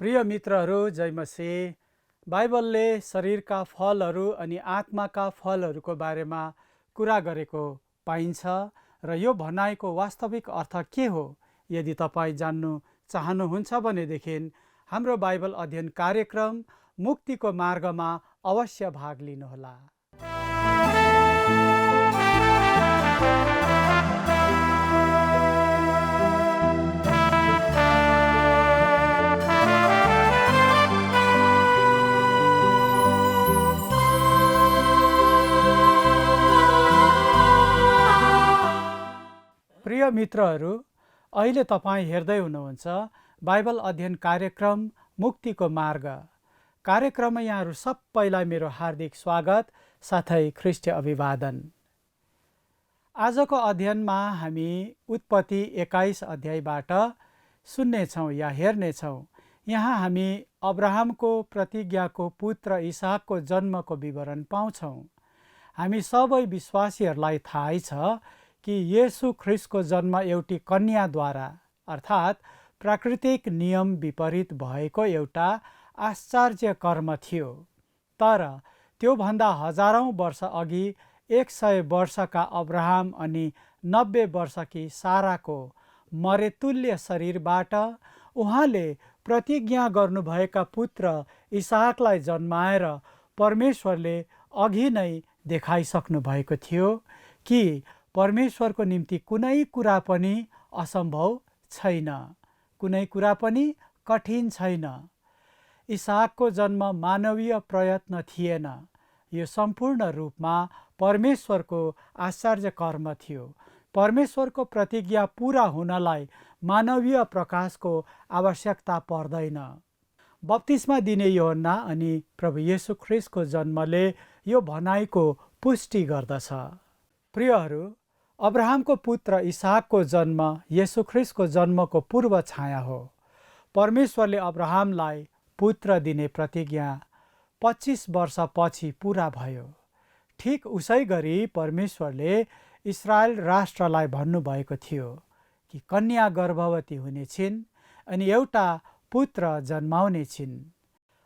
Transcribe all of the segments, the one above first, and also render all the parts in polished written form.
प्रिय मित्रहरू, जय मसीह। बाइबलले शरीरका फलहरू अनि आत्माका फलहरूको बारेमा कुरा गरेको पाइन्छ र यो भनाइको वास्तविक अर्थ के हो यदि तपाईँ जान्नु चाहनुहुन्छ भनेदेखि हाम्रो बाइबल अध्ययन कार्यक्रम मुक्तिको मार्गमा अवश्य भाग लिनुहोला। प्रिय मित्रहरू, अहिले तपाईँ हेर्दै हुनुहुन्छ बाइबल अध्ययन कार्यक्रम मुक्तिको मार्ग। कार्यक्रममा यहाँहरू सबैलाई मेरो हार्दिक स्वागत साथै ख्रिस्टीय अभिवादन। आजको अध्ययनमा हामी उत्पत्ति 21 अध्यायबाट सुन्नेछौँ या हेर्नेछौँ। यहाँ हामी अब्राहमको प्रतिज्ञाको पुत्र इसाकको जन्मको विवरण पाउँछौँ। हामी सबै विश्वासीहरूलाई थाहै छ कि येशू ख्रिस्टको जन्म एउटी कन्याद्वारा अर्थात् प्राकृतिक नियम विपरीत भएको एउटा आश्चर्य कर्म थियो। तर त्योभन्दा हजारौँ वर्ष अघि 100 वर्षका अब्राहम अनि 90 वर्षकी साराको मरेतुल्य शरीरबाट उहाँले प्रतिज्ञा गर्नुभएका पुत्र इसाकलाई जन्माएर परमेश्वरले अघि नै देखाइसक्नु भएको थियो कि परमेश्वरको निम्ति कुनै कुरा पनि असम्भव छैन, कुनै कुरा पनि कठिन छैन। इसाकको जन्म मानवीय प्रयत्न थिएन, यो सम्पूर्ण रूपमा परमेश्वरको आश्चर्य कर्म थियो। परमेश्वरको प्रतिज्ञा पूरा हुनलाई मानवीय प्रकाशको आवश्यकता पर्दैन। बप्तिस्मा दिने यूहन्ना अनि प्रभु येशू ख्रिस्टको जन्मले यो भनाइको पुष्टि गर्दछ। प्रियहरू, अब्राहमको पुत्र इसाकको जन्म येशू ख्रिस्टको जन्मको पूर्व छाया हो। परमेश्वरले अब्राहमलाई पुत्र दिने प्रतिज्ञा 25 वर्षपछि पूरा भयो। ठिक उसै गरी परमेश्वरले इस्रायल राष्ट्रलाई भन्नुभएको थियो कि कन्या गर्भवती हुनेछिन् अनि एउटा पुत्र जन्माउने छिन्।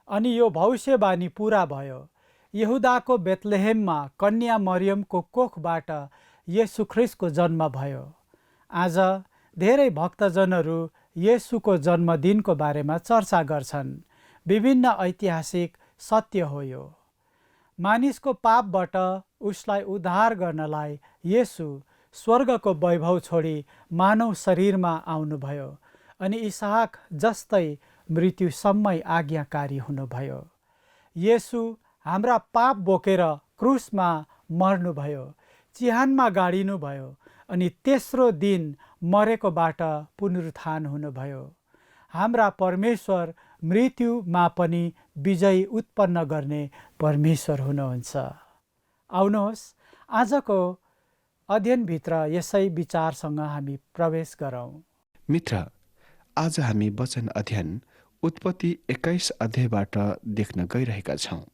अनि यो भविष्यवाणी पूरा भयो। यहुदाको बेथलेहेममा कन्या मरियमको कोखबाट येशू ख्रिस्टको जन्म भयो। आज धेरै भक्तजनहरू येशूको जन्मदिनको बारेमा चर्चा गर्छन्। विभिन्न ऐतिहासिक सत्य हो यो। मानिसको पापबाट उसलाई उद्धार गर्नलाई येशू स्वर्गको वैभव छोडी मानव शरीरमा आउनुभयो अनि इसाक जस्तै मृत्युसम्मै आज्ञाकारी हुनुभयो। येशू हाम्रा पाप बोकेर क्रुसमा मर्नुभयो, चिहानमा गाडिनुभयो अनि तेस्रो दिन मरेकोबाट पुनरुत्थान हुनुभयो। हाम्रा परमेश्वर मृत्युमा पनि विजय उत्पन्न गर्ने परमेश्वर हुनुहुन्छ। आउनुहोस् आजको अध्ययनभित्र यसै विचारसँग हामी प्रवेश गरौँ। मित्र, आज हामी वचन अध्ययन उत्पत्ति 21 अध्यायबाट देख्न गइरहेका छौँ।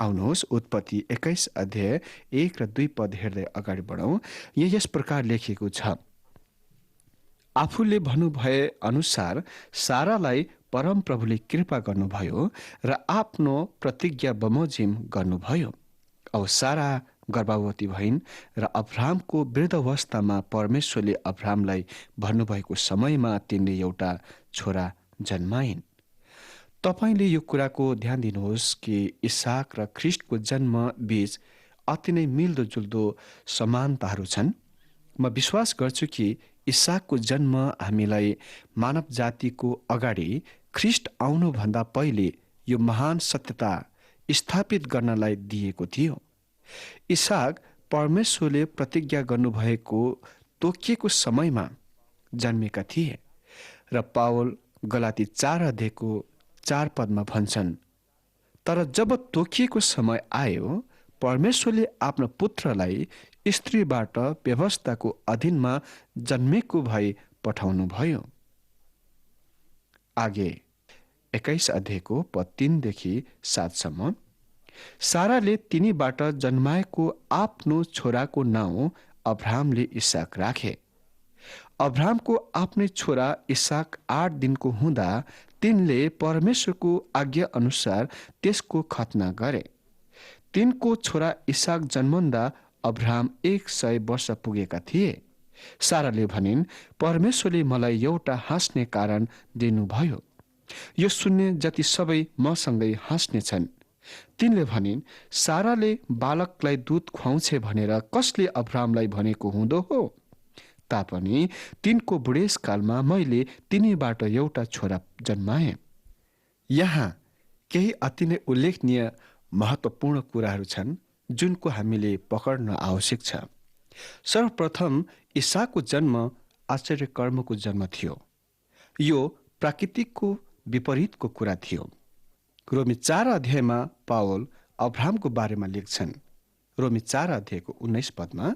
आउनुहोस् उत्पत्ति 21 अध्याय 1 र 2 पद हेर्दै अगाडि बढौँ। यस प्रकार लेखिएको छ, आफूले भन्नुभए अनुसार सारालाई परमप्रभुले कृपा गर्नुभयो र आफ्नो प्रतिज्ञा बमोजिम गर्नुभयो। औ सारा गर्भवती भइन् र अब्राहमको वृद्धावस्थामा परमेश्वरले अब्राहमलाई भन्नुभएको समयमा तिनले एउटा छोरा जन्माइन्। तपाईले यो कुराको ध्यान दिनुहोस् कि इसाक र ख्रिस्टको जन्म बीच अति नै मिल्दोजुल्दो समानताहरू छन्। म विश्वास गर्छु कि इसाकको जन्म हामीलाई मानव जातिको अगाडि ख्रिस्ट आउनुभन्दा पहिले यो महान सत्यता स्थापित गर्नलाई दिएको थियो। इसाक परमेश्वरले प्रतिज्ञा गर्नुभएको तोकिएको समयमा जन्मेका थिए र पावल गलाती 4 अध्यायको 4 पदमा भन्छन्, तर जब तोकिएको समय आयो परमेश्वरले आफ्नो पुत्रलाई स्त्रीबाट व्यवस्थाको अधीनमा जन्मेको भई पठाउनु भयो। आगे 21 अध्यायको पद 3 देखि 7 सम्म, साराले तिनीबाट जन्माएको आफ्नो छोराको नाउँ अब्राहमले इसाक राखे। अब्राहमको आफ्नै छोरा इसाक 8 दिनको हुँदा तिनले परमेश्वरको आज्ञा अनुसार त्यसको खतना गरे। तिनको छोरा इसाक जन्मन्दा अब्राहम 100 वर्ष पुगेका थिए। साराले भनिन्, परमेश्वरले मलाई एउटा हाँस्ने कारण दिनुभयो। यो सुन्ने जति सबै मसँगै हाँस्ने छन्। तिनले भनिन्, साराले बालकलाई दूध खुवाउँछे भनेर कसले अब्राहमलाई भनेको हुँदो हो? तापनि तिनको बुढेसकालमा मैले तिनीबाट एउटा छोरा जन्माएँ। यहाँ केही अति नै उल्लेखनीय महत्त्वपूर्ण कुराहरू छन् जुनको हामीले पकड्न आवश्यक छ। सर्वप्रथम इसाकको जन्म आश्चर्य कर्मको जन्म थियो। यो प्राकृतिकको विपरीतको कुरा थियो। रोमी 4 अध्यायमा पावल अब्राहमको बारेमा लेख्छन्। रोमी 4 अध्यायको 19 पदमा,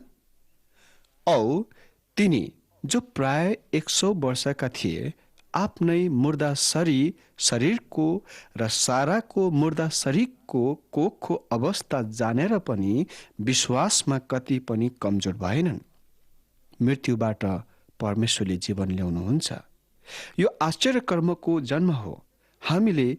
औ तिनी जो प्राय 100 वर्षका थिए आफ्नै मुर्दा शरीरको र साराको मुर्दा शरीरको कोखको अवस्था जानेर पनि विश्वासमा कति पनि कमजोर भएनन्। मृत्युबाट परमेश्वरले जीवन ल्याउनुहुन्छ। यो आश्चर्य कर्मको जन्म हो। हामीले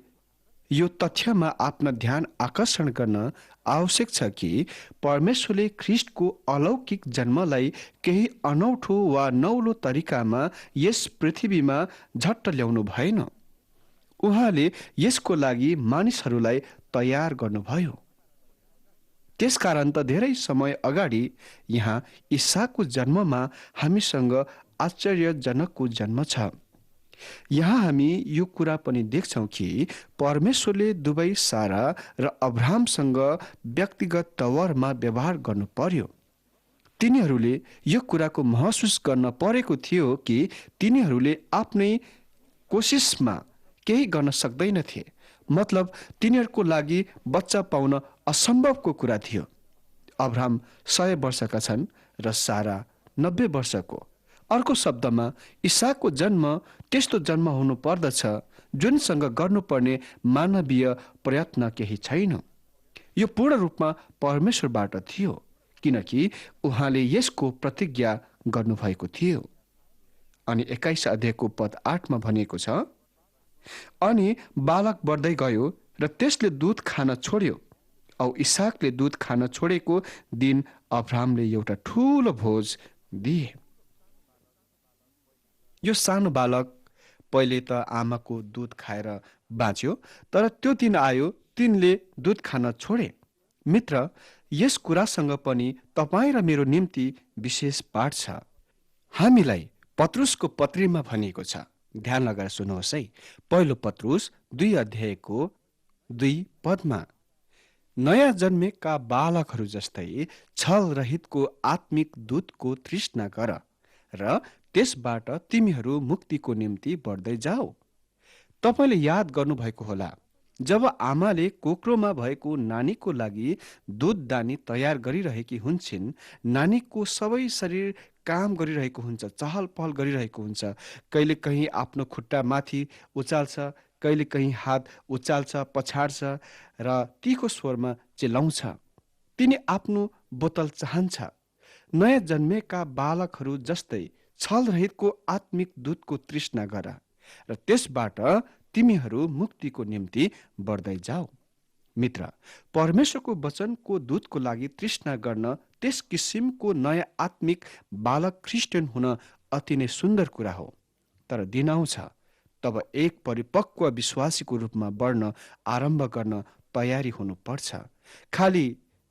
यो तथ्यमा आफ्नो ध्यान आकर्षण गर्न आवश्यक छ कि परमेश्वरले ख्रिस्टको अलौकिक जन्मलाई केही अनौठो वा नौलो तरिकामा यस पृथ्वीमा झट्ट ल्याउनु भएन। उहाँले यसको लागि मानिसहरूलाई तयार गर्नुभयो। त्यसकारण त धेरै समय अगाडि यहाँ इसाकको जन्ममा हामीसँग आश्चर्यजनकको जन्म छ। यहाँ हामी यो कुरा पनि देख्छौँ कि परमेश्वरले दुवै सारा र अब्राहमसँग व्यक्तिगत तवरमा व्यवहार गर्नु पर्यो। तिनीहरूले यो कुराको महसुस गर्न परेको थियो कि तिनीहरूले आफ्नै कोसिसमा केही गर्न सक्दैनथे। मतलब तिनीहरूको लागि बच्चा पाउन असम्भवको कुरा थियो। अब्राहम 100 वर्षका छन् र सारा 90 वर्षको। अर्को शब्दमा इसाकको जन्म त्यस्तो जन्म हुनु पर्दछ जुनसँग गर्नुपर्ने मानवीय प्रयत्न केही छैन। यो पूर्ण रूपमा परमेश्वरबाट थियो, किनकि उहाँले यसको प्रतिज्ञा गर्नुभएको थियो। अनि 21 अध्यायको पद 8मा भनिएको छ, अनि बालक बढ्दै गयो र त्यसले दूध खान छोड्यो। औ इसाकले दूध खान छोडेको दिन अब्राहमले एउटा ठूलो भोज दिए। यो सानो बालक पहिले त आमाको दूध खाएर बाँच्यो, तर त्यो दिन आयो तिनले दूध खान छोडे। मित्र, यस कुरासँग पनि तपाईँ र मेरो निम्ति विशेष पाठ छ। हामीलाई पत्रुसको पत्रीमा भनिएको छ। ध्यान लगाएर सुन्नुहोस् है। पहिलो पत्रुस 2 अध्यायको 2 पदमा, नयाँ जन्मेका बालकहरू जस्तै छल रहितको आत्मिक दूधको तृष्णा गर र त्यसबाट तिमीहरू मुक्तिको निम्ति बढ्दै जाऊ। तपाईले याद गर्नुभएको होला, जब आमाले कोक्रोमा भएको नानीको लागि दूध दानी तयार गरिरहेकी हुन्छन्, नानीको सबै शरीर काम गरिरहेको हुन्छ, चहल पहल गरिरहेको हुन्छ। कहिले कहीँ आफ्नो खुट्टा माथि उचाल्छ, कहिले कहीँ हात उचाल्छ, पछाड्छ र तीखो स्वरमा चिल्लाउँछ। तिनी आफ्नो बोतल चाहन्छ। नयाँ जन्मेका बालकहरू जस्तै छल रहितको आत्मिक दूधको तृष्णा गर र त्यसबाट तिमीहरू मुक्तिको निम्ति बढ्दै जाऊ। मित्र, परमेश्वरको वचनको दूधको लागि तृष्णा गर्न त्यस किसिमको नयाँ आत्मिक बालक क्रिस्चियन हुन अति नै सुन्दर कुरा हो। तर दिन आउँछ तब एक परिपक्व विश्वासीको रूपमा बढ्न आरम्भ गर्न तयारी हुनुपर्छ। खाली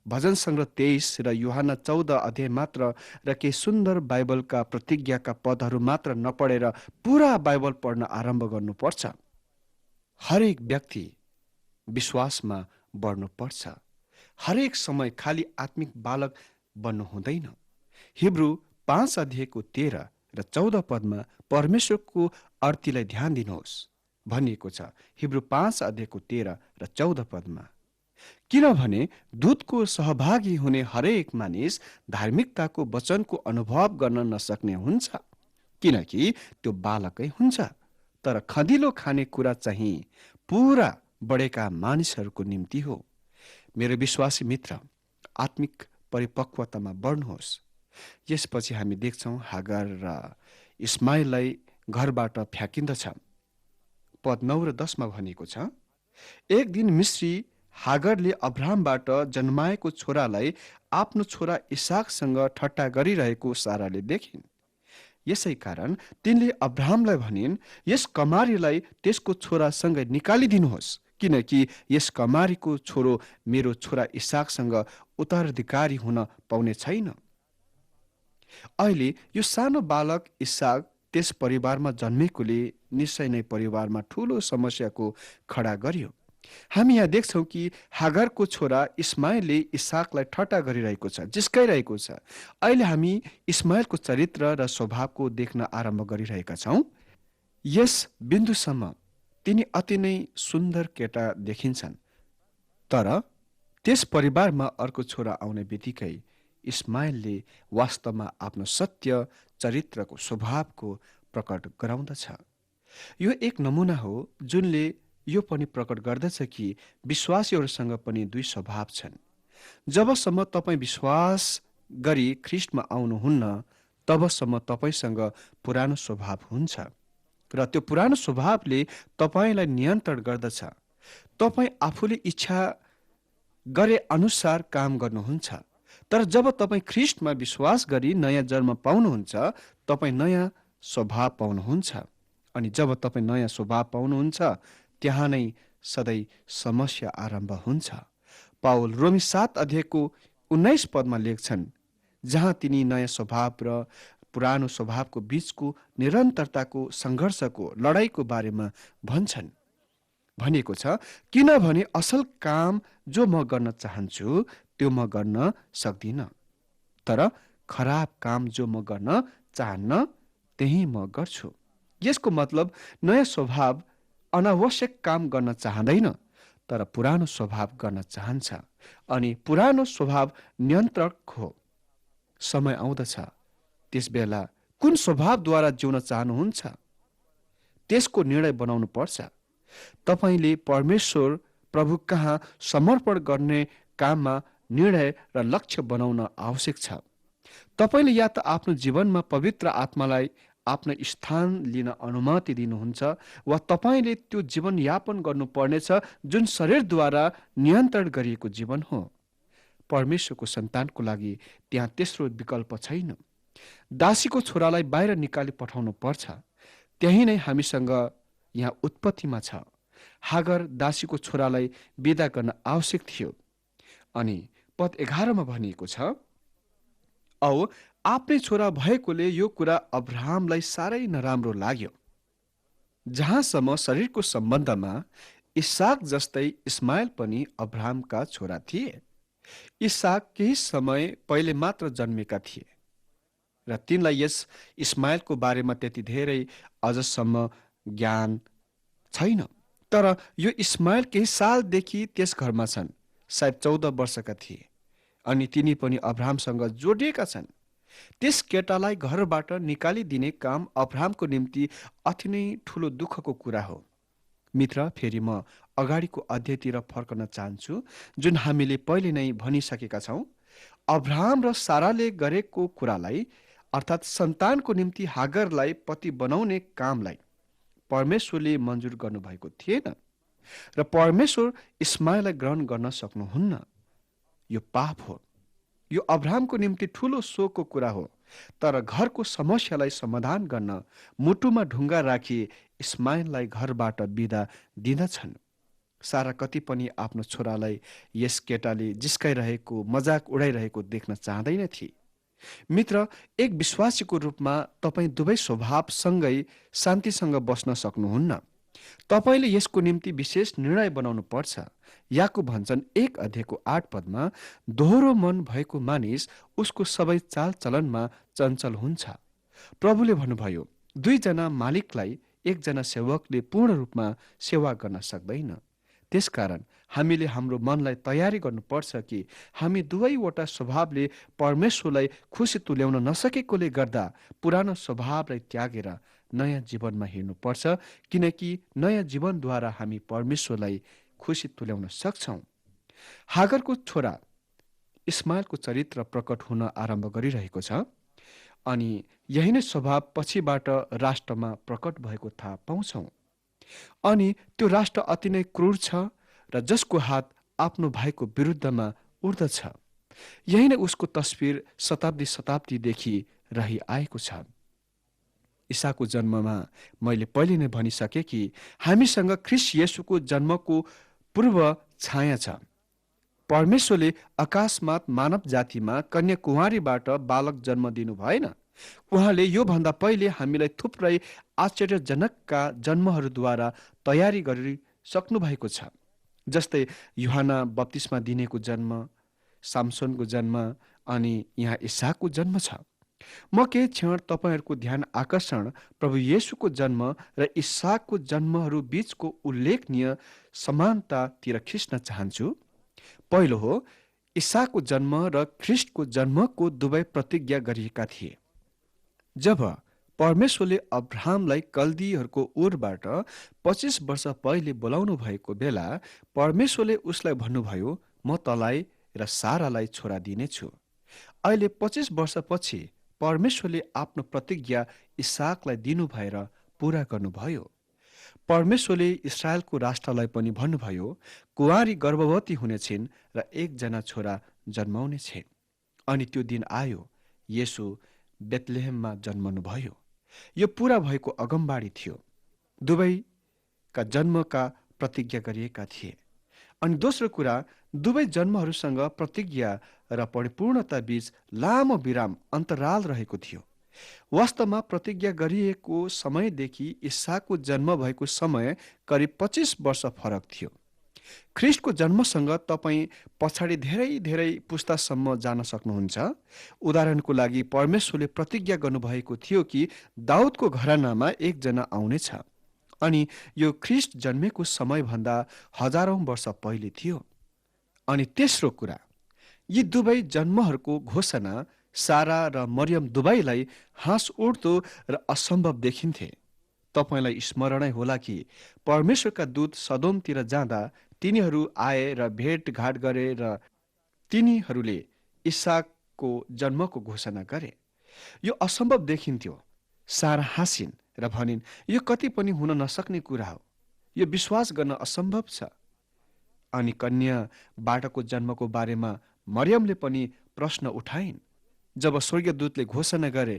भजन सङ्ग्रह 23 र यूहन्ना 14 अध्याय मात्र र केही सुन्दर बाइबलका प्रतिज्ञाका पदहरू मात्र नपढेर पुरा बाइबल पढ्न आरम्भ गर्नुपर्छ। हरेक व्यक्ति विश्वासमा बढ्नुपर्छ। हरेक समय खाली आत्मिक बालक बन्नु हुँदैन। हिब्रू 5 अध्यायको 13 र 14 पदमा परमेश्वरको अर्तीलाई ध्यान दिनुहोस् भनिएको छ। हिब्रू 5 अध्यायको 13 र 14 पदमा, किनभने दूधको सहभागी हुने हरेक मानिस धार्मिकताको वचनको अनुभव गर्न नसक्ने हुन्छ, किनकि त्यो बालकै हुन्छ। तर खदिलो खाने कुरा चाहिँ पूरा बढेका मानिसहरूको निम्ति हो। मेरो विश्वासी मित्र, आत्मिक परिपक्वतामा बढ्नुहोस्। यसपछि हामी देख्छौँ हागार र इस्माइललाई घरबाट फ्याँकिन्दछ। पद 9 र 10 मा भनेको छ, एक दिन मिश्री हागरले अब्राहमबाट जन्माएको छोरालाई आफ्नो छोरा इसाकसँग ठट्टा गरिरहेको साराले देखिन्। यसै कारण तिनले अब्राहमलाई भनिन्, यस कमारीलाई त्यसको छोरासँगै निकालिदिनुहोस्, किनकि यस कमारीको छोरो मेरो छोरा इसाकसँग उत्तराधिकारी हुन पाउने छैन। अहिले यो सानो बालक इसाक त्यस परिवारमा जन्मेकोले निश्चय नै परिवारमा ठूलो समस्याको खडा गर्यो। हामी यहाँ देख्छौँ कि हागरको छोरा इस्माइलले इसाकलाई ठट्टा गरिरहेको छ, जिस्काइरहेको छ। अहिले हामी इस्माइलको चरित्र र स्वभावको देख्न आरम्भ गरिरहेका छौँ। यस बिन्दुसम्म तिनी अति नै सुन्दर केटा देखिन्छन्, तर त्यस परिवारमा अर्को छोरा आउने बित्तिकै इस्माइलले वास्तवमा आफ्नो सत्य चरित्रको स्वभावको प्रकट गराउँदछ। यो एक नमुना हो जुनले यो पनि प्रकट गर्दछ कि विश्वासीहरूसँग पनि दुई स्वभाव छन्। जबसम्म तपाईँ विश्वास गरी ख्रिस्टमा आउनुहुन्न तबसम्म तपाईसँग पुरानो स्वभाव हुन्छ र त्यो पुरानो स्वभावले तपाईँलाई नियन्त्रण गर्दछ। तपाईँ आफूले इच्छा गरे अनुसार काम गर्नुहुन्छ, तर जब तपाईँ ख्रिस्टमा विश्वास गरी नयाँ जन्म पाउनुहुन्छ तपाईँ नयाँ स्वभाव पाउनुहुन्छ। अनि जब तपाईँ नयाँ स्वभाव पाउनुहुन्छ त्यहाँ नै सधैँ समस्या आरम्भ हुन्छ। पाउल रोमी 7 अध्यायको 19 पदमा लेख्छन्, जहाँ तिनी नयाँ स्वभाव र पुरानो स्वभावको बीचको निरन्तरताको सङ्घर्षको लडाईँको बारेमा भन्छन्। भनेको छ, किनभने असल काम जो म गर्न चाहन्छु त्यो म गर्न सक्दिनँ, तर खराब काम जो म गर्न चाहन्न त्यही म गर्छु। यसको मतलब नयाँ स्वभाव अनावश्यक काम गर्न चाहँदैन, तर पुरानो स्वभाव गर्न चाहन्छ। अनि पुरानो स्वभाव नियन्त्रक हो। समय आउँदछ त्यस बेला कुन स्वभावद्वारा जिउन चाहनुहुन्छ त्यसको निर्णय बनाउनु पर्छ। तपाईले परमेश्वर प्रभु कहाँ समर्पण गर्ने काममा निर्णय र लक्ष्य बनाउन आवश्यक छ। तपाईले या त आफ्नो जीवनमा पवित्र आत्मालाई आफ्नो स्थान लिन अनुमति दिनुहुन्छ वा तपाईले त्यो जीवन यापन गर्नुपर्नेछ जुन शरीरद्वारा नियन्त्रण गरिएको जीवन हो। परमेश्वरको सन्तानको लागि त्यहाँ तेस्रो विकल्प छैन। दासीको छोरालाई बाहिर निकाली पठाउनु पर्छ। त्यही नै हामीसँग यहाँ उत्पत्तिमा छ। हागर दासीको छोरालाई विदा गर्न आवश्यक थियो। अनि पद 11 मा भनिएको छ, औ आफ्नै छोरा भएकोले यो कुरा अब्राहमलाई साह्रै नराम्रो लाग्यो। जहाँसम्म शरीरको सम्बन्धमा इसाक जस्तै इस्माइल पनि अब्राहमका छोरा थिए। इसाक केही समय पहिले मात्र जन्मेका थिए र तिनलाई यस इस्माइलको बारेमा त्यति धेरै अझसम्म ज्ञान छैन। तर यो इस्माइल केही सालदेखि त्यस घरमा छन्, सायद 14 वर्षका थिए, अनि तिनी पनि अब्राहमसँग जोडिएका छन्। त्यस केटालाई घरबाट निकालिदिने काम अब्राहमको निम्ति अति नै ठुलो दुःखको कुरा हो। मित्र, फेरि म अगाडिको अध्यायतिर फर्कन चाहन्छु जुन हामीले पहिले नै भनिसकेका छौँ। अब्राहम र साराले गरेको कुरालाई अर्थात् सन्तानको निम्ति हागरलाई पति बनाउने कामलाई परमेश्वरले मन्जुर गर्नुभएको थिएन र परमेश्वर इस्माइललाई ग्रहण गर्न सक्नुहुन्न। यो पाप हो। यो अब्राहमको निम्ति ठुलो शोकको कुरा हो। तर घरको समस्यालाई समाधान गर्न मुटुमा ढुङ्गा राखी इस्माइललाई घरबाट बिदा दिँदछन्। सारा कति पनि आफ्नो छोरालाई यस केटाले जिस्काइरहेको, मजाक उडाइरहेको देख्न चाहँदैन थिए। मित्र, एक विश्वासीको रूपमा तपाईँ दुवै स्वभावसँगै शान्तिसँग बस्न सक्नुहुन्न। तपाईले यसको निम्ति विशेष निर्णय बनाउनु पर्छ। याकूब भन्छन् 1 अध्यायको 8 पदमा, दोहोरो मन भएको मानिस उसको सबै चालचलनमा चञ्चल हुन्छ। प्रभुले भन्नुभयो, 2 जना मालिकलाई 1 जना सेवकले पूर्ण रूपमा सेवा गर्न सक्दैन। त्यसकारण हामीले हाम्रो मनलाई तयारी गर्नुपर्छ कि हामी दुवैवटा स्वभावले परमेश्वरलाई खुसी तुल्याउन नसकेकोले गर्दा पुरानो स्वभावलाई त्यागेर नयाँ जीवनमा हिँड्नुपर्छ, किनकि नयाँ जीवनद्वारा हामी परमेश्वरलाई खुसी तुल्याउन सक्छौँ। हागरको छोरा इस्माइलको चरित्र प्रकट हुन आरम्भ गरिरहेको छ अनि यही नै स्वभाव पछिबाट राष्ट्रमा प्रकट भएको थाहा पाउँछौँ। अनि त्यो राष्ट्र अति नै क्रूर छ र जसको हात आफ्नो भाइको विरुद्धमा उठ्दछ। यही नै उसको तस्बिर शताब्दीदेखि रहिआएको छ। ईसाको जन्ममा मैले पहिले नै भनिसकेँ कि हामीसँग ख्रीष्ट येशूको जन्मको पूर्व छाया छ। परमेश्वरले अकस्मात मानव जातिमा कन्या कुँवारीबाट बालक जन्म दिनु भएन। उहाँले योभन्दा पहिले हामीलाई थुप्रै आश्चर्यजनकका जन्महरूद्वारा तयारी गरिसक्नु भएको छ। जस्तै यूहन्ना बप्तिस्मा दिनेको जन्म, सामसोनको जन्म अनि यहाँ ईसाको जन्म छ। म केही क्षण तपाईँहरूको ध्यान आकर्षण प्रभु येशूको जन्म र ईसाकको जन्महरू बीचको उल्लेखनीय समानतातिर खिच्न चाहन्छु। पहिलो हो, ईसाकको जन्म र ख्रीष्टको जन्मको दुवै प्रतिज्ञा गरिएका थिए। जब परमेश्वरले अब्राहमलाई कल्दीहरूको उरबाट 25 वर्ष पहिले बोलाउनु भएको बेला परमेश्वरले उसलाई भन्नुभयो, म तँलाई र सारालाई छोरा दिनेछु। अहिले 25 वर्षपछि परमेश्वरले आफ्नो प्रतिज्ञा इसाकलाई दिनु भएर पूरा गर्नुभयो। परमेश्वरले इस्राएलको राष्ट्रलाई पनि भन्नुभयो, कुँवारी गर्भवती हुनेछिन् र एकजना छोरा जन्माउने छिन्। अनि त्यो दिन आयो, येशू बेथलेहेममा जन्मनुभयो। यो पूरा भएको अगमबाडी थियो। दुवैका जन्मका प्रतिज्ञा गरिएका थिए। अनि दोस्रो कुरा, दुवै जन्महरूसँग प्रतिज्ञा र परिपूर्णता बीच लामो विराम अन्तराल रहेको थियो। वास्तवमा प्रतिज्ञा गरिएको समयदेखि ईसाको जन्म भएको समय करिब 25 वर्ष फरक थियो। ख्रीष्टको जन्मसँग तपाईँ पछाडि धेरै पुस्तासम्म जान सक्नुहुन्छ। उदाहरणको लागि परमेश्वरले प्रतिज्ञा गर्नुभएको थियो कि दाउदको घरानामा एकजना आउनेछ, अनि यो ख्रीष्ट जन्मेको समयभन्दा हजारौं वर्ष पहिले थियो। अनि तेस्रो कुरा, यी दुवै जन्महरूको घोषणा सारा र मरियम दुवैलाई हाँस उठ्दो र असम्भव देखिन्थे। तपाईलाई स्मरणै होला कि परमेश्वरका दूत सदोमतिर जाँदा तिनीहरू आए र भेटघाट गरे र तिनीहरूले इसाकको जन्मको घोषणा गरे। यो असम्भव देखिन्थ्यो। सारा हाँसिन् र भनिन्, यो कति पनि हुन नसक्ने कुरा हो, यो विश्वास गर्न असम्भव छ। अनि कन्याबाटको जन्मको बारेमा मरियमले पनि प्रश्न उठाइन्। जब स्वर्गदूतले घोषणा गरे,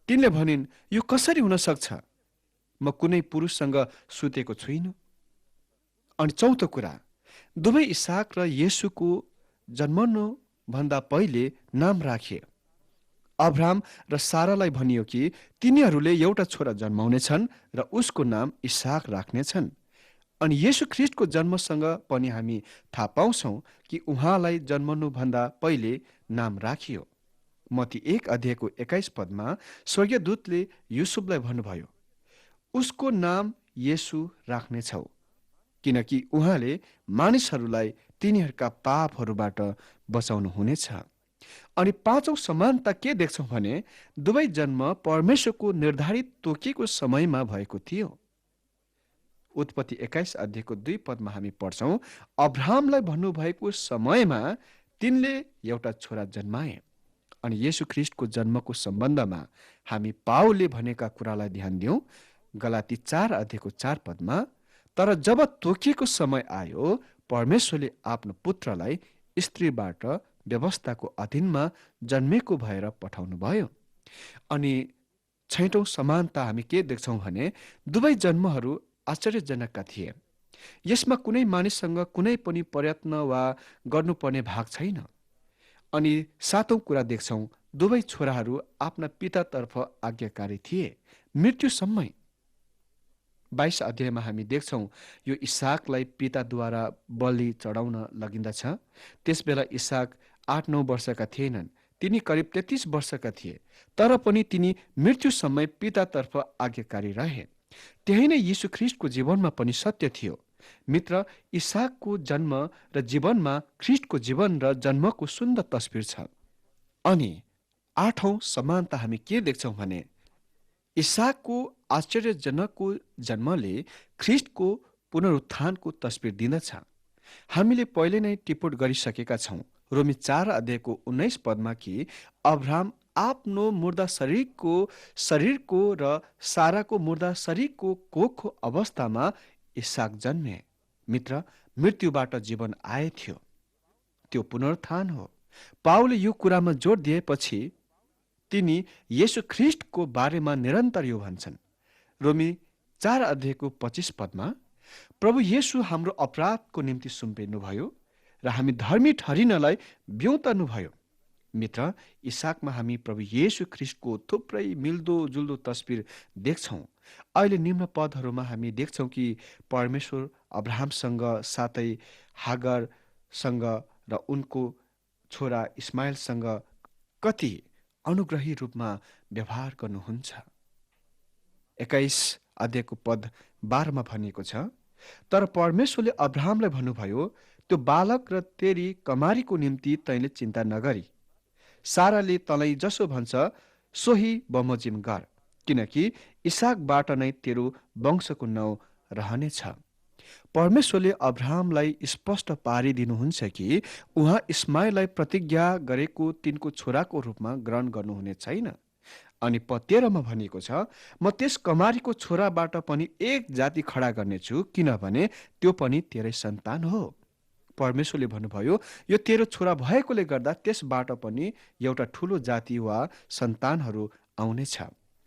तिनले भनिन्, यो कसरी हुन सक्छ? म कुनै पुरुषसँग सुतेको छुइनँ। अनि चौथो कुरा, दुवै इसाक र येशूको जन्मनु भन्दा पहिले नाम राखे। अब्राहम र सारालाई भनियो कि तिनीहरूले एउटा छोरा जन्माउनेछन् र उसको नाम इसाक राख्नेछन्। अनि येशू ख्रीष्टको जन्मसँग पनि हामी थाहा पाउँछौँ कि उहाँलाई जन्मनुभन्दा पहिले नाम राखियो। मत्ती 1:21 स्वर्गदूतले युसुफलाई भन्नुभयो, उसको नाम येशू राख्नेछौ, किनकि उहाँले मानिसहरूलाई तिनीहरूका पापहरूबाट बचाउनु हुनेछ। अनि पाँचौं समानता के देख्छौँ भने दुवै जन्म परमेश्वरको निर्धारित तोकिएको समयमा भएको थियो। उत्पत्ति 21:2 हामी पढ्छौँ, अब्राहमलाई भन्नुभएको समयमा तिनले एउटा छोरा जन्माए। अनि येशू ख्रीष्टको जन्मको सम्बन्धमा हामी पावलले भनेका कुरालाई ध्यान दियौँ। गलाती 4:4 तर जब तोकिएको समय आयो, परमेश्वरले आफ्नो पुत्रलाई स्त्रीबाट व्यवस्थाको अधीनमा जन्मेको भएर पठाउनु भयो। अनि छैटौं समानता हामी के देख्छौँ भने दुवै जन्महरू आश्चर्यजनकका थिए। यसमा कुनै मानिससँग कुनै पनि प्रयत्न वा गर्नुपर्ने भाग छैन। अनि सातौं कुरा देख्छौँ, दुवै छोराहरू आफ्ना पितातर्फ आज्ञाकारी थिए, मृत्युसम्मै। 22 अध्यायमा हामी देख्छौँ, यो इसाकलाई पिताद्वारा बलि चढाउन लगिन्दछ। त्यसबेला इसाक 8-9 वर्षका थिएनन्, तिनी करिब 33 वर्षका थिए। तर पनि तिनी मृत्युसम्मै पितातर्फ आज्ञाकारी रहे। त्यही नै यीशु ख्रीष्टको जीवनमा पनि सत्य थियो। मित्र, इसाकको जन्म र जीवनमा ख्रीष्टको जीवन र जन्मको सुन्दर तस्बिर छ। अनि 8औं समानता हामी के देख्छौँ भने इसाकको आश्चर्यजनकको जन्मले ख्रीष्टको पुनरुत्थानको तस्बिर दिँदछ। हामीले पहिले नै टिप्पण गरिसकेका छौँ रोमी 4:19 कि अब्राहम आफ्नो मुर्दा शरीरको र साराको मुर्दा शरीरको कोखको अवस्थामा इसाक जन्मे। मित्र, मृत्युबाट जीवन आए थियो, त्यो पुनरुत्थान हो। पाउलले यो कुरामा जोड दिएपछि तिनी येशू ख्रिस्टको बारेमा निरन्तर यो भन्छन्। रोमी 4 अध्यायको 25 पदमा प्रभु येशू हाम्रो अपराधको निम्ति सुम्पिनुभयो र हामी धर्मी ठहरिनलाई ब्योतनुभयो। मित्र, इसाकमा हामी प्रभु येशू ख्रिस्टको थुप्रै मिल्दो जुल्दो तस्बिर देख्छौँ। अहिले निम्न पदहरूमा हामी देख्छौँ कि परमेश्वर अब्राहमसँग साथै हागरसँग र उनको छोरा इस्माइलसँग कति अनुग्रही रूपमा व्यवहार गर्नुहुन्छ। 21 अध्यायको पद 12 मा भनिएको छ, तर परमेश्वरले अब्राहमलाई भन्नुभयो, त्यो बालक र तेरी कमारीको निम्ति तैँले चिन्ता नगरी। साराले तँलाई जसो भन्छ सोही बमोजिम गर, किनकि इसाकबाट नै तेरो वंशको नाउँ रहनेछ। परमेश्वरले अब्राहमलाई स्पष्ट पारिदिनुहुन्छ कि उहाँ इस्माइललाई प्रतिज्ञा गरेको तिनको छोराको रूपमा ग्रहण गर्नुहुने छैन। अनि पद 13 मा भनिएको छ, म त्यस कमारीको छोराबाट पनि एक जाति खडा गर्नेछु, किनभने त्यो पनि तेरै सन्तान हो। परमेश्वरले भन्नुभयो, यो तेरो छोरा भएकोले गर्दा त्यसबाट पनि एउटा ठुलो जाति वा सन्तानहरू आउनेछ।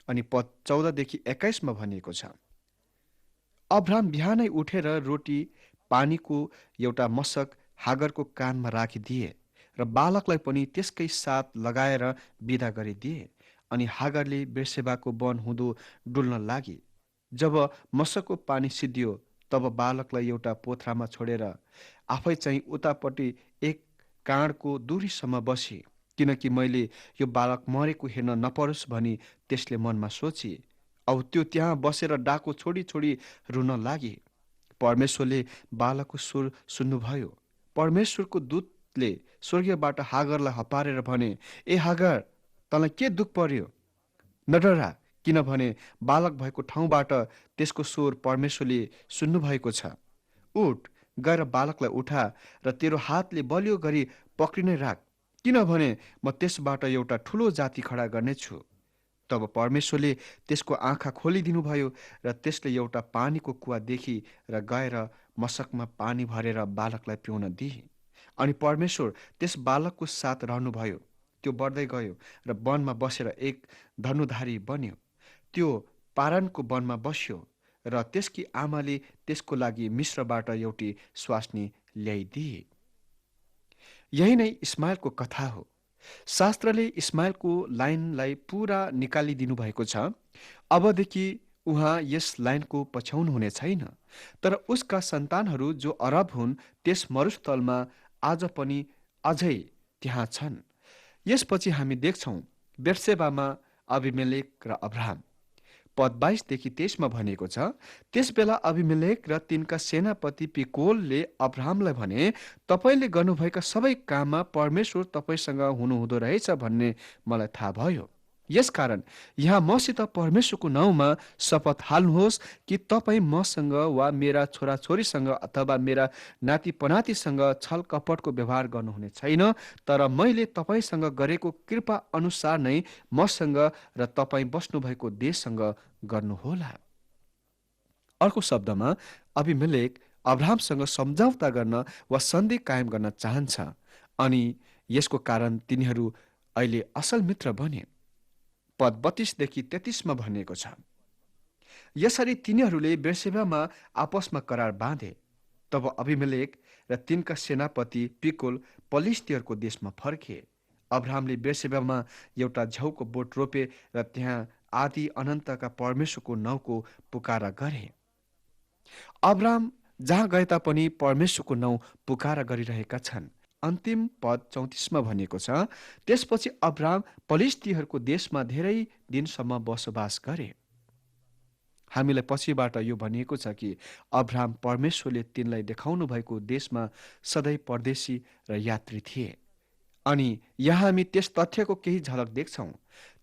अनि पद 14 देखि 21 मा भनिएको छ, अब्राहम बिहानै उठेर रोटी पानीको एउटा मशक हागरको कानमा राखिदिए र बालकलाई पनि त्यसकै साथ लगाएर विदा गरिदिए। अनि हागरले बेर्सेबाको वन हुँदो डुल्न लागि। जब मशकको पानी सिद्धियो तब बालकलाई एउटा पोथ्रामा छोडेर आफै चाहिँ उतापट्टि एक काँडको दूरीसम्म बसी, किनकि मैले यो बालक मरेको हेर्न नपरोस् भनी त्यसले मनमा सोची। औ त्यो त्यहाँ बसेर डाको छोडी छोडी रुन लागि। परमेश्वरले बालकको स्वर सुन्नुभयो। परमेश्वरको दूतले स्वर्गीयबाट हागरलाई हपारेर भने, ए हागर, तँलाई के दुख पर्यो? नडरा, किनभने बालक भएको ठाउँबाट त्यसको स्वर परमेश्वरले सुन्नुभएको छ। उठ, गएर बालकलाई उठा र तेरो हातले बलियो गरी पक्रिनै राख, किनभने म त्यसबाट एउटा ठुलो जाति खडा गर्नेछु। तब परमेश्वरले त्यसको आँखा खोलिदिनुभयो र त्यसले एउटा पानीको कुवा देखी र गएर मशकमा पानी भरेर बालकलाई पिउन दिए। अनि परमेश्वर त्यस बालकको साथ रहनुभयो। त्यो बढ्दै गयो र वनमा बसेर एक धनुधारी बन्यो। त्यो पारानको वनमा बस्यो र त्यसकी आमाले त्यसको लागि मिश्रबाट एउटी स्वास्नी ल्याइदिए। यही नै इस्माइलको कथा हो। शास्त्रले इस्माइलको लाइनलाई पुरा निकालिदिनु भएको छ। अबदेखि उहाँ यस लाइनको पछ्याउनु हुने छैन। तर उसका सन्तानहरू जो अरब हुन् त्यस मरुस्थलमा आज पनि अझै त्यहाँ छन्। यसपछि हामी देख्छौँ बेर्सेबामा अबिमेलेक र अब्राहम। पद 22 देखि 23 मा भनिएको छ, त्यसबेला अबिमेलेक र तिनका सेनापति पिकोलले अब्राहमलाई भने, तपाईले गर्नुभएका सबै काममा परमेश्वर तपाईसँग हुनुहुँदो रहेछ भन्ने मलाई थाहा भयो। यसकारण यहाँ मसित परमेश्वरको नाउँमा शपथ हाल्नुहोस् कि तपाईँ मसँग वा मेरा छोराछोरीसँग अथवा मेरा नाति पनातीसँग छल कपटको व्यवहार गर्नुहुने छैन, तर मैले तपाईँसँग गरेको कृपा अनुसार नै मसँग र तपाईँ बस्नुभएको देशसँग गर्नुहोला। अर्को शब्दमा अबिमेलेक अब्राहमसँग सम्झौता गर्न वा सन्धि कायम गर्न चाहन्छ अनि यसको कारण तिनीहरू अहिले असल मित्र बने। पद 32 देखि 33 मा भनिएको छ, यसरी तिनीहरूले बेर्सेबामा आपसमा करार बाँधे। तब अबिमेलेक र तिनका सेनापति पिकोल पलिस्तीहरूको देशमा फर्के। अब्राहमले बेर्सेबामा एउटा झ्याउको बोट रोपे र त्यहाँ आदि अनन्तका परमेश्वरको नाउँको पुकारा गरे। अब्राहम जहाँ गए तापनि परमेश्वरको नाउँ पुकारा गरिरहेका छन्। अन्तिम पद 34 मा भनिएको छ, त्यसपछि अब्राहम पलिस्तीहरूको देशमा धेरै दिनसम्म बसोबास गरे। हामीलाई पछिबाट यो भनिएको छ कि अब्राहम परमेश्वरले तिनलाई देखाउनु भएको देशमा सधैँ परदेशी र यात्री थिए। अनि यहाँ हामी त्यस तथ्यको केही झलक देख्छौँ।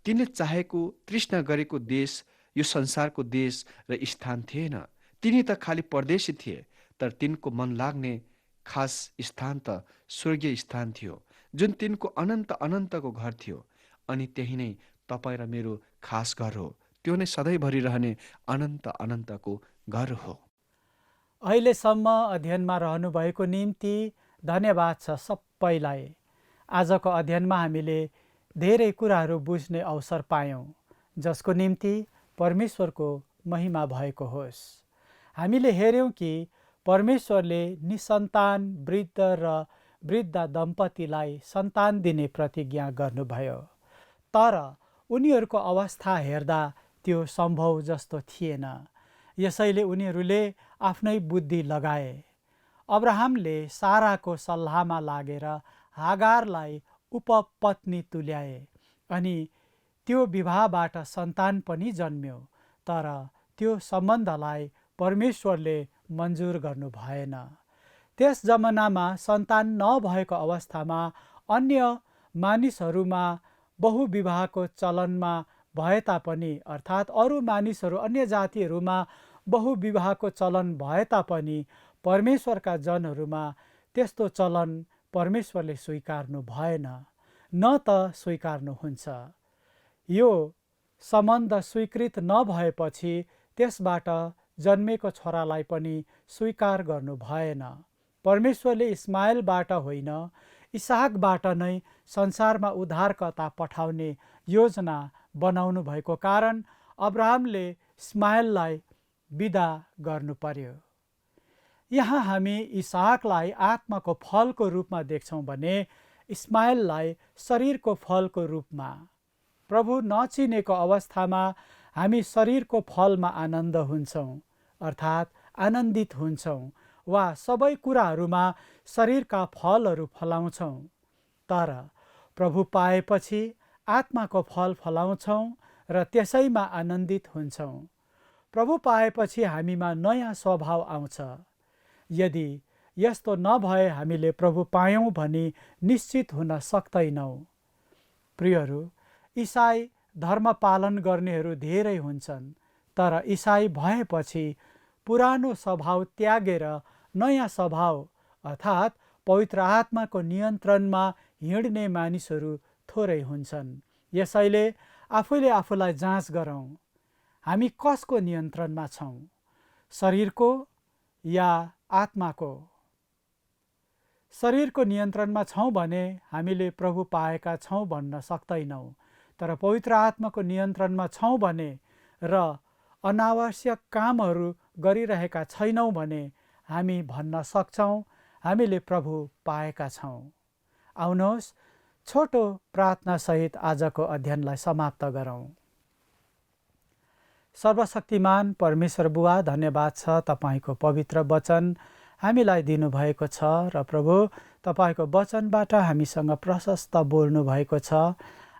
तिनले चाहेको तृष्णा गरेको देश यो संसारको देश र स्थान थिएन। तिनी त खालि परदेशी थिए, तर तिनको मन लाग्ने खास स्थान त स्वर्गीय स्थान थियो, जुन तिनको अनन्त अनन्तको घर थियो। अनि त्यही नै तपाईँ र मेरो खास घर हो। त्यो नै सधैँभरि रहने अनन्त अनन्तको घर हो। अहिलेसम्म अध्ययनमा रहनुभएको निम्ति धन्यवाद छ सबैलाई। आजको अध्ययनमा हामीले धेरै कुराहरू बुझ्ने अवसर पायौँ, जसको निम्ति परमेश्वरको महिमा भएको होस्। हामीले हेऱ्यौँ कि परमेश्वरले निसन्तान वृद्ध र वृद्ध दम्पतिलाई सन्तान दिने प्रतिज्ञा गर्नुभयो, तर उनीहरूको अवस्था हेर्दा त्यो सम्भव जस्तो थिएन। यसैले उनीहरूले आफ्नै बुद्धि लगाए। अब्राहमले साराको सल्लाहमा लागेर हागारलाई उपपत्नी तुल्याए अनि त्यो विवाहबाट सन्तान पनि जन्म्यो, तर त्यो सम्बन्धलाई परमेश्वरले मन्जुर गर्नु भएन। त्यस जमानामा सन्तान नभएको अवस्थामा अन्य मानिसहरूमा बहुविवाहको चलनमा भए तापनि, अर्थात् अरू मानिसहरू अन्य जातिहरूमा बहुविवाहको चलन भए तापनि परमेश्वरका जनहरूमा त्यस्तो चलन परमेश्वरले स्वीकार्नु भएन, न त स्वीकार्नुहुन्छ। यो सम्बन्ध स्वीकृत नभएपछि त्यसबाट जन्मेको छोरालाई पनि स्वीकार गर्नु भएन। परमेश्वरले इस्माएलबाट होइन, इसाकबाट नै संसारमा उद्धारकर्ता पठाउने योजना बनाउनु भएको कारण अब्राहमले इस्माएललाई बिदा गर्नु पर्यो। यहाँ हामी इसाकलाई आत्माको फलको रूपमा देख्छौँ भने इस्माएललाई शरीरको फलको रूपमा। प्रभु नचिनेको अवस्थामा हामी शरीरको फलमा आनन्द हुन्छौँ, अर्थात् आनन्दित हुन्छौँ वा सबै कुराहरूमा शरीरका फलहरू फलाउँछौँ। तर प्रभु पाएपछि आत्माको फल फलाउँछौँ र त्यसैमा आनन्दित हुन्छौँ। प्रभु पाएपछि हामीमा नयाँ स्वभाव आउँछ। यदि यस्तो नभए हामीले प्रभु पायौँ भनी निश्चित हुन सक्दैनौँ। प्रियहरू, इसाई धर्म पालन गर्नेहरू धेरै हुन्छन्, तर इसाई भएपछि पुरानो स्वभाव त्यागेर नयाँ स्वभाव अर्थात् पवित्र आत्माको नियन्त्रणमा हिँड्ने मानिसहरू थोरै हुन्छन्। यसैले आफूले आफूलाई जाँच गरौँ, हामी कसको नियन्त्रणमा छौँ, शरीरको या आत्माको? शरीरको नियन्त्रणमा छौँ भने हामीले प्रभु पाएका छौँ भन्न सक्दैनौँ, तर पवित्र आत्माको नियन्त्रणमा छौँ भने र अनावश्यक कामहरू गरिरहेका छैनौँ भने हामी भन्न सक्छौँ हामीले प्रभु पाएका छौँ। आउनुहोस् छोटो प्रार्थनासहित आजको अध्ययनलाई समाप्त गरौँ। सर्वशक्तिमान परमेश्वर बुवा, धन्यवाद छ तपाईँको पवित्र वचन हामीलाई दिनुभएको छ र प्रभु तपाईँको वचनबाट हामीसँग प्रशस्त बोल्नु भएको छ।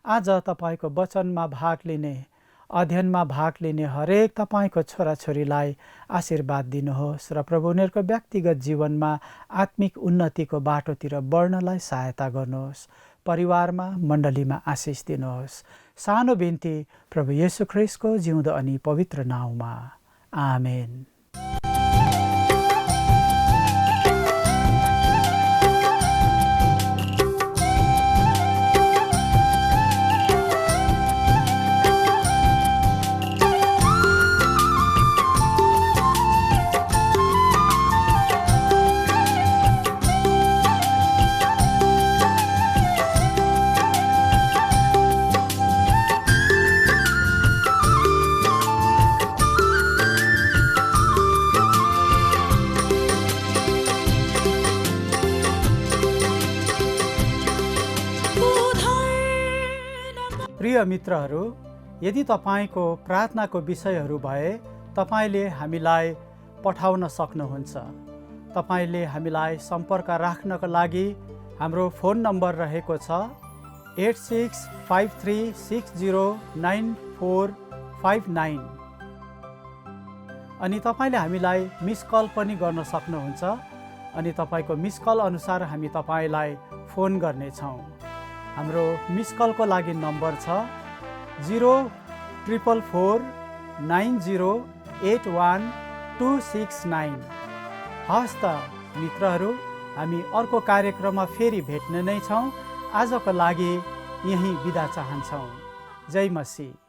आज तपाईँको वचनमा भाग लिने, अध्ययनमा भाग लिने हरेक तपाईँको छोराछोरीलाई आशीर्वाद दिनुहोस् र प्रभु उनीहरूको व्यक्तिगत जीवनमा आत्मिक उन्नतिको बाटोतिर बढ्नलाई सहायता गर्नुहोस्। परिवारमा, मण्डलीमा आशिष दिनुहोस्। सानो बिन्ती प्रभु येशू ख्रीष्टको जिउँदो अनि पवित्र नाउँमा, आमेन। प्रिय मित्रहरू, यदि तपाईँको प्रार्थनाको विषयहरू भए तपाईँले हामीलाई पठाउन सक्नुहुन्छ। तपाईँले हामीलाई सम्पर्क राख्नको लागि हाम्रो फोन नम्बर रहेको छ 8653609459 अनि तपाईँले हामीलाई मिस कल पनि गर्न सक्नुहुन्छ अनि तपाईँको मिस कल अनुसार हामी तपाईँलाई फोन गर्नेछौँ। हाम्रो मिस कलको लागि नम्बर छ 04449081269। हस् त मित्रहरू, हामी अर्को कार्यक्रममा फेरि भेट्ने नै छौँ। आजको लागि यहीँ बिदा चाहन्छौँ। जय मसीह।